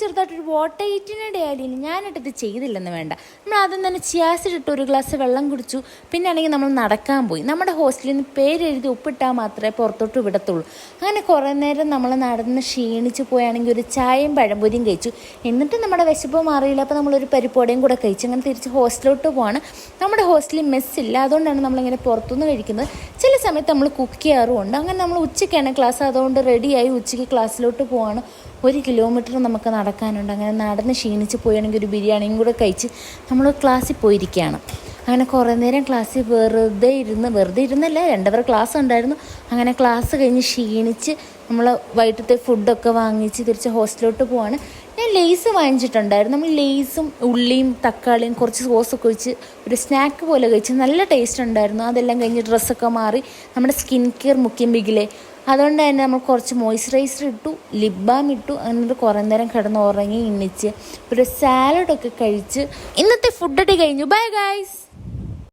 ചെറുതായിട്ടൊരു വാട്ടർ ഈറ്റിനിടെ ആയാലും ഞാനിട്ടത് ചെയ്തില്ലെന്ന് വേണ്ട. നമ്മൾ ആദ്യം തന്നെ ചിയാസിലിട്ട് ഒരു ഗ്ലാസ് വെള്ളം കുടിച്ചു. പിന്നെ ആണെങ്കിൽ നമ്മൾ നടക്കാൻ പോയി. നമ്മുടെ ഹോസ്റ്റലിൽ നിന്ന് പേരെഴുതി ഒപ്പിട്ടാൽ മാത്രമേ പുറത്തോട്ട് വിടത്തുള്ളൂ. അങ്ങനെ കുറേ നേരം നമ്മൾ നടന്ന് ക്ഷീണിച്ച് പോയാണെങ്കിൽ ഒരു ചായയും പഴംപൊരിയും കഴിച്ചു. എന്നിട്ട് നമ്മുടെ വിശപ്പ് മാറിയില്ല. അപ്പോൾ നമ്മളൊരു പരിപ്പോടയും കൂടെ കഴിച്ചു. അങ്ങനെ തിരിച്ച് ഹോസ്റ്റലിലോട്ട് പോവാണ്. നമ്മുടെ ഹോസ്റ്റലിൽ മെസ്സില്ല, അതുകൊണ്ടാണ് നമ്മളിങ്ങനെ പുറത്തുനിന്ന് കഴിക്കുന്നത്. ചില സമയത്ത് നമ്മൾ കുക്ക് ചെയ്യാറുമുണ്ട്. അങ്ങനെ നമ്മൾ ഉച്ചയ്ക്കാണ് ക്ലാസ്, അതുകൊണ്ട് റെഡിയായി ഉച്ചയ്ക്ക് ക്ലാസ്സിലോട്ട് പോവാണ്. 1 കിലോമീറ്റർ നമുക്ക് നടക്കാനുണ്ട്. അങ്ങനെ നടന്ന് ക്ഷീണിച്ച് പോയാണെങ്കിൽ ഒരു ബിരിയാണിയും കൂടെ കഴിച്ച് നമ്മൾ ക്ലാസ്സിൽ പോയിരിക്കുകയാണ്. അങ്ങനെ കുറേ നേരം ക്ലാസ്സിൽ വെറുതെ ഇരുന്നല്ല, 2 അവർ ക്ലാസ് ഉണ്ടായിരുന്നു. അങ്ങനെ ക്ലാസ് കഴിഞ്ഞ് ക്ഷീണിച്ച് നമ്മൾ വൈകിട്ടത്തെ ഫുഡൊക്കെ വാങ്ങിച്ച് തിരിച്ച് ഹോസ്റ്റലിലോട്ട് പോവാണ്. ഞാൻ ലേസ് വാങ്ങിച്ചിട്ടുണ്ടായിരുന്നു. നമ്മൾ ലേസും ഉള്ളിയും തക്കാളിയും കുറച്ച് സോസൊക്കെ ഒഴിച്ച് ഒരു സ്നാക്ക് പോലെ കഴിച്ച് നല്ല ടേസ്റ്റ് ഉണ്ടായിരുന്നു. അതെല്ലാം കഴിഞ്ഞ് ഡ്രസ്സൊക്കെ മാറി നമ്മുടെ സ്കിൻ കെയർ മുഖ്യം ബിഗിലെ, അതുകൊണ്ട് തന്നെ നമ്മൾ കുറച്ച് മോയ്സ്ചറൈസർ ഇട്ടു, ലിപ് ബാം ഇട്ടു. എന്നിട്ട് കുറേ നേരം കിടന്ന് ഉറങ്ങി എണ്ണിച്ച് ഒരു സാലഡൊക്കെ കഴിച്ച് ഇന്നത്തെ ഫുഡടി കഴിഞ്ഞു. Bye guys.